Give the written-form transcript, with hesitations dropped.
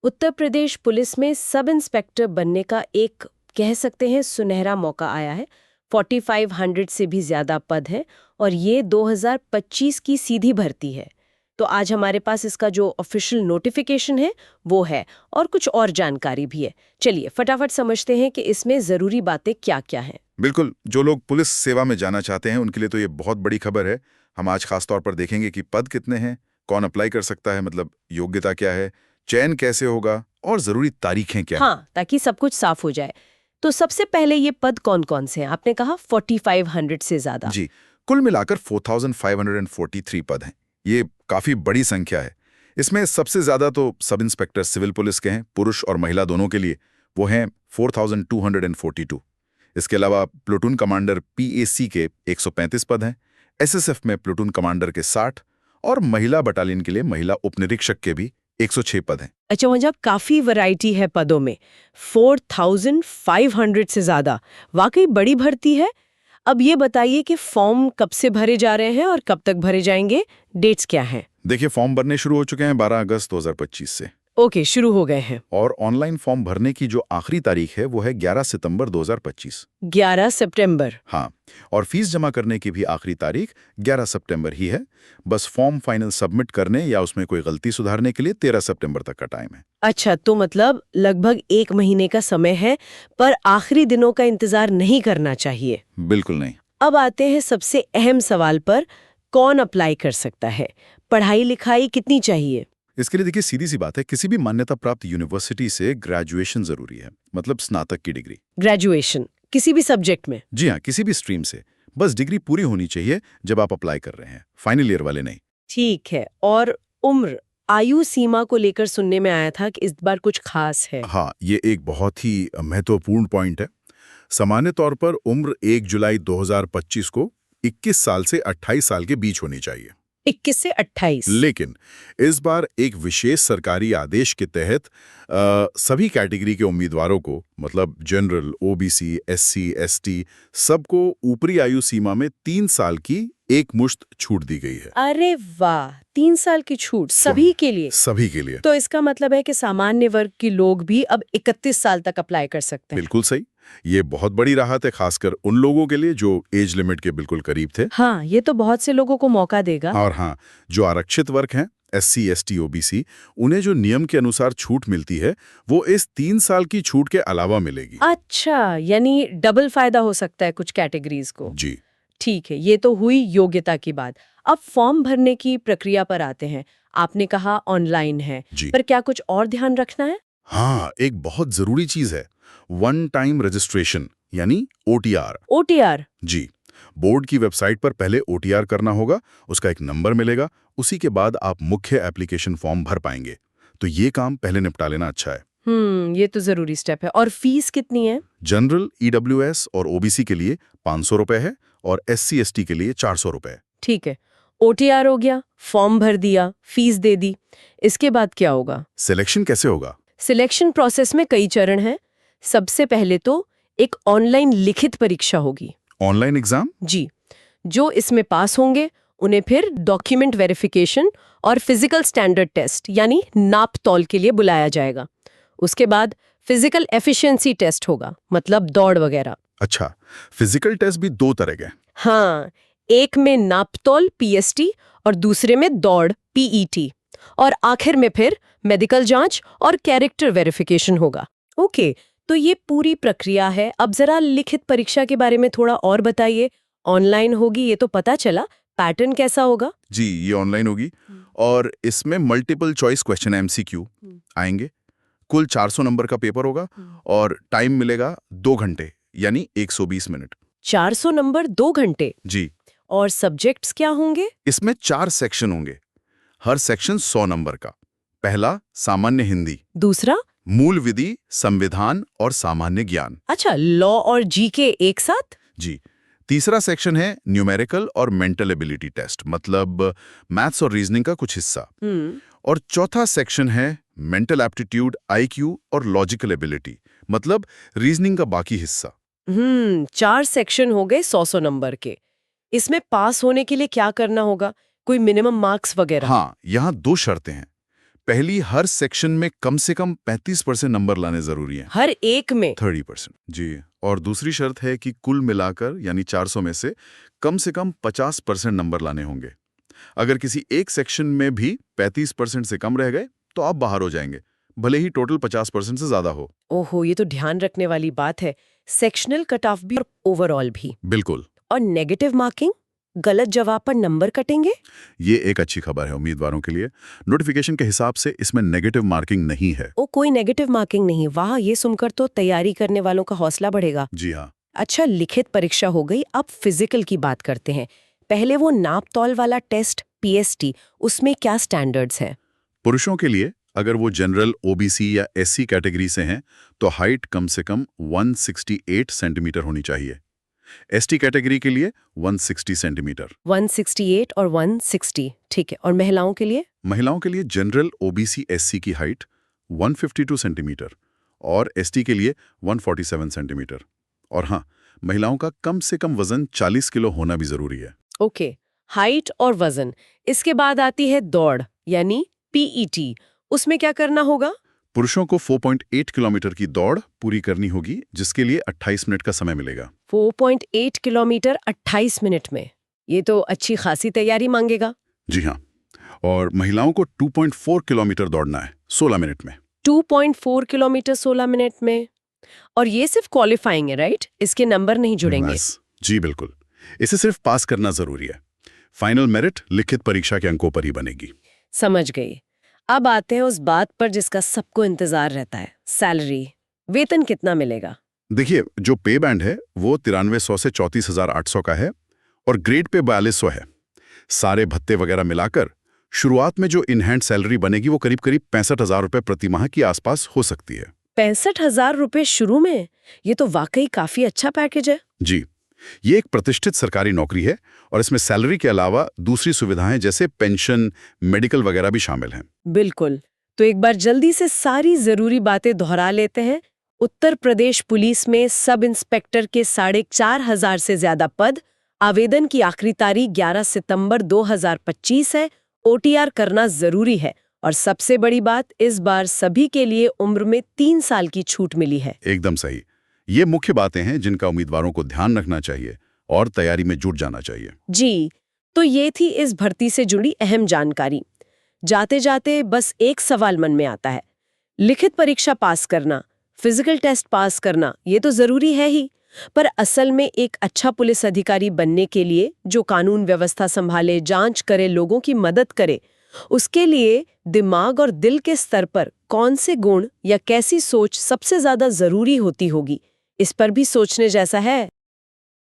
Uttar Pradesh police में sub inspector बनने का एक कह सकते हैं सुनहरा मौका आया है। 4500 से भी ज्यादा पद हैं और ये 2025 की सीधी भर्ती है। तो आज हमारे पास इसका जो ऑफिशियल नोटिफिकेशन है वो है और कुछ और जानकारी भी है। चलिए फटाफट समझते हैं कि इसमें जरूरी बातें क्या-क्या हैं। बिल्कुल, जो लोग पुलिस सेवा में जाना चाहते हैं उनके लिए तो ये बहुत बड़ी खबर है। हम आज खास तौर पर देखेंगे कि पद कितने हैं, कौन अप्लाई कर सकता है, मतलब योग्यता क्या है, चयन कैसे होगा और जरूरी तारीखें क्या हैं। हाँ, ताकि सब कुछ साफ हो जाए। तो सबसे पहले ये पद कौन-कौन से हैं? आपने कहा 4500 से ज्यादा। जी, कुल मिलाकर 4543 पद हैं। ये काफी बड़ी संख्या है। इसमें सबसे ज्यादा तो सब इंस्पेक्टर सिविल पुलिस के हैं, पुरुष और महिला दोनों के लिए। वो हैं 4242। इसके अलावा प्लूटून कमांडर पीएसी के 135 पद हैं, एसएसएफ में प्लूटून कमांडर के 60 और महिला बटालियन के लिए महिला उपनिरीक्षक के भी 106 पद हैं। अच्छा, वहाँ जब काफी वैरायटी है पदों में, 4500 से ज्यादा, वाकई बड़ी भर्ती है। अब ये बताइए कि फॉर्म कब से भरे जा रहे हैं और कब तक भरे जाएंगे, डेट्स क्या हैं? देखिए, फॉर्म भरने शुरू हो चुके हैं 12 अगस्त 2025 से। ओके, शुरू हो गए हैं। और ऑनलाइन फॉर्म भरने की जो आखिरी तारीख है वो है 11 सितंबर 2025। 11 सितंबर। हाँ, और फीस जमा करने की भी आखिरी तारीख 11 सितंबर ही है। बस फॉर्म फाइनल सबमिट करने या उसमें कोई गलती सुधारने के लिए 13 सितंबर तक का टाइम है। अच्छा, तो मतलब लगभग 1 महीने का समय है, पर आखिरी दिनों का इंतजार नहीं करना चाहिए। बिल्कुल नहीं। अब आते हैं सबसे अहम सवाल पर, कौन अप्लाई कर सकता है? पढ़ाई लिखाई कितनी चाहिए? इसके लिए देखिए, सीधी सी बात है, किसी भी मान्यता प्राप्त यूनिवर्सिटी से ग्रेजुएशन जरूरी है, मतलब स्नातक की डिग्री। ग्रेजुएशन किसी भी सब्जेक्ट में? जी हाँ, किसी भी स्ट्रीम से। बस डिग्री पूरी होनी चाहिए जब आप अप्लाई कर रहे हैं, फाइनल ईयर वाले नहीं। ठीक है। और उम्र, आयु सीमा को लेकर सुनने में आया था कि इस बार कुछ खास है। हाँ, ये एक बहुत ही महत्वपूर्ण पॉइंट है। सामान्य तौर पर उम्र 1 जुलाई 2025 को 21 साल से 28 साल के बीच होनी चाहिए। 21 से 28? लेकिन इस बार एक विशेष सरकारी आदेश के तहत सभी कैटेगरी के उम्मीदवारों को, मतलब जनरल, ओबीसी, एससी, एसटी, सबको ऊपरी आयु सीमा में 3 साल की एक मुश्त छूट दी गई है। अरे वाह, 3 साल की छूट सभी के लिए? सभी के लिए। तो इसका मतलब है कि सामान्य वर्ग के लोग भी अब 31 साल तक अप्लाई कर सकते हैं। बिल्कुल सही। ये बहुत बड़ी राहत है, खासकर उन लोगों के लिए जो एज लिमिट के बिल्कुल करीब थे। हाँ, ये तो बहुत से लोगों को मौका देगा। और हाँ, जो आरक्षित वर्ग हैं, एससी, एसटी, ओबीसी, उन्हें जो नियम के अनुसार छूट मिलती है वो इस 3 साल की छूट के अलावा मिलेगी। अच्छा, यानी डबल फायदा हो सकता है कुछ कैटेगरीज को। जी। ठीक है, ये तो हुई योग्यता की बात। अब फॉर्म भरने की प्रक्रिया पर आते हैं। आपने कहा ऑनलाइन है, जी। पर क्या कुछ और ध्यान रखना है? हाँ, एक बहुत जरूरी चीज है, वन टाइम रजिस्ट्रेशन, यानी ओटीआर। ओटीआर? जी, बोर्ड की वेबसाइट पर पहले ओटीआर करना होगा, उसका एक नंबर मिलेगा, उसी के बाद आप मुख्य एप्लीकेशन फॉर्म भर पाएंगे। तो ये काम पहले निपटा लेना अच्छा है। ये तो जरूरी स्टेप है। और फीस कितनी है? जनरल, ईडब्ल्यूएस और ओबीसी के लिए 500 रुपए है और एससी, एसटी के लिए 400 रुपए। ठीक है, ओटीआर हो गया, फॉर्म भर दिया, फीस दे दी, इसके बाद क्या होगा? सिलेक्शन कैसे होगा? सिलेक्शन प्रोसेस में कई चरण हैं। सबसे पहले तो एक ऑनलाइन लिखित परीक्षा होगी। Online exam? जी, जो इसमें पास होंगे उन्हें फिर डॉक्यूमेंट वेरिफिकेशन और फिजिकल स्टैंडर्ड टेस्ट यानी नाप तौल के लिए बुलाया जाएगा। उसके बाद फिजिकल एफिशिएंसी टेस्ट होगा, मतलब दौड़ वगैरह। अच्छा, फिजिकल टेस्ट भी 2 तरह के हैं। हाँ, एक में नापतौल पीएसटी और दूसरे में दौड़ पीईटी। और आखिर में फिर मेडिकल जांच और कैरेक्टर वेरिफिकेशन होगा। ओके, तो ये पूरी प्रक्रिया है। अब जरा लिखित परीक्षा के बारे में थोड़ा और बताइए। ऑनलाइन होगी ये तो पता चला, पैटर्न कैसा होगा? जी, ये ऑनलाइन होगी और इसमें मल्टीपल चॉइस क्वेश्चन एमसीक्यू आएंगे। कुल 400 नंबर का पेपर होगा और टाइम मिलेगा 2 घंटे, यानी 120 मिनट। 400 नंबर 2 घंटे? जी। और सब्जेक्ट्स क्या होंगे? इसमें 4 सेक्शन होंगे, हर सेक्शन 100 नंबर का। पहला सामान्य हिंदी, दूसरा मूल विधि, संविधान और सामान्य ज्ञान। अच्छा, लॉ और जीके एक साथ? जी। तीसरा सेक्शन है न्यूमेरिकल और मेंटल एबिलिटी टेस्ट, मतलब मैथ्स और रीजनिंग का कुछ हिस्सा। और चौथा सेक्शन है मेंटल एप्टीट्यूड, आईक्यू और लॉजिकल एबिलिटी, मतलब रीजनिंग का बाकी हिस्सा। 4 सेक्शन हो गए 100 नंबर के। इसमें पास होने के लिए क्या करना होगा? कोई मिनिमम मार्क्स वगैरह? हाँ, यहाँ 2 शर्तें हैं। पहली हर सेक्शन में कम से कम 35% नंबर लाने जरूरी हैं। हर एक में? 30%। जी। और दूसरी शर्त है कि कुल मिलाकर यानी 400 में से कम 50% नंबर लाने होंगे। अगर किसी एक सेक्शन में भी 35% से कम रह गए तो आप बाहर हो जाएंगे, भले ही टोटल 50% से ज्यादा हो। ओहो, ये तो ध्यान रखने वाली बात है। सेक्शनल कट ऑफ भी और ओवरऑल भी। बिल्कुल। और नेगेटिव मार्किंग, गलत जवाब पर नंबर कटेंगे? ये एक अच्छी खबर है उम्मीदवारों के लिए। नोटिफिकेशन के हिसाब से इसमें नेगेटिव मार्किंग नहीं है। ओ, कोई नेगेटिव मार्किंग नहीं? वाह, ये सुनकर तो तैयारी करने वालों का हौसला बढ़ेगा। जी हाँ। अच्छा, लिखित परीक्षा हो गई, अब फिजिकल की बात करते हैं। पहले वो नाप तौल वाला टेस्ट PST, उसमें क्या स्टैंडर्ड्स हैं? पुरुषों के लिए अगर वो जनरल OBC या SC कैटेगरी से हैं तो हाइट कम से कम 168 सेंटीमीटर होनी चाहिए। ST कैटेगरी के लिए 160 सेंटीमीटर। 168 और 160, ठीक है। और महिलाओं के लिए? महिलाओं के लिए जनरल OBC SC की हाइट 152 सेंटीमीटर और ST के लिए 147 सेंटीमीटर। और हाँ, महिलाओं का कम से कम वजन 40 किलो होना भी जरूरी है। ओके, हाइट और वजन। इसके बाद आती है दौड़ यानी PET, उसमें क्या करना होगा? पुरुषों को 4.8 किलोमीटर की दौड़ पूरी करनी होगी, जिसके लिए 28 मिनट का समय मिलेगा। 4.8 किलोमीटर 28 मिनट में? ये तो अच्छी खासी तैयारी मांगेगा। जी हाँ। और महिलाओं को 2.4 किलोमीटर दौड़ना है 16 मिनट में। 2.4 किलोमीटर 16 मिनट में? और ये सिर्फ क्वालिफाइंग है, राइट? इसके नंबर नहीं जुड़ेंगे? जी बिल्कुल, इसे सिर्फ पास करना जरूरी है। फाइनल मेरिट लिखित परीक्षा के अंकों पर ही बनेगी। समझ गई। अब आते हैं उस बात पर जिसका सबको इंतजार रहता है, सैलरी। वेतन कितना मिलेगा? देखिए, जो पे बैंड है वो 9300 से 34,800 का है और ग्रेड पे 4200 है। सारे भत्ते वगैरह मिलाकर शुरुआत में जो इन हैंड सैलरी बनेगी वो करीब 65,000 रुपए प्रति माह के आसपास हो सकती है। 65,000 रुपए शुरू में? ये तो वाकई काफी अच्छा पैकेज है। जी, ये एक प्रतिष्ठित सरकारी नौकरी है और इसमें सैलरी के अलावा दूसरी सुविधाएं जैसे पेंशन, मेडिकल वगैरह भी शामिल हैं। बिल्कुल। तो एक बार जल्दी से सारी जरूरी बातें दोहरा लेते हैं। उत्तर प्रदेश पुलिस में सब इंस्पेक्टर के 4,500 से ज्यादा पद। आवेदन की आखिरी तारीख 11 सितंबर 2025 है। OTR करना जरूरी है। और सबसे बड़ी बात, इस बार सभी के लिए उम्र में 3 साल की छूट मिली है। एकदम सही। ये मुख्य बातें हैं जिनका उम्मीदवारों को ध्यान रखना चाहिए और तैयारी में जुट जाना चाहिए। जी, तो ये थी इस भर्ती से जुड़ी अहम जानकारी। जाते जाते बस एक सवाल मन में आता है। लिखित परीक्षा पास करना, फिजिकल टेस्ट पास करना, ये तो जरूरी है ही, पर असल में एक अच्छा पुलिस अधिकारी बनने के लिए, जो कानून व्यवस्था संभाले, जांच करे, लोगों की मदद करे, उसके लिए दिमाग और दिल के स्तर पर कौन से गुण या कैसी सोच सबसे ज्यादा जरूरी होती होगी, इस पर भी सोचने जैसा है।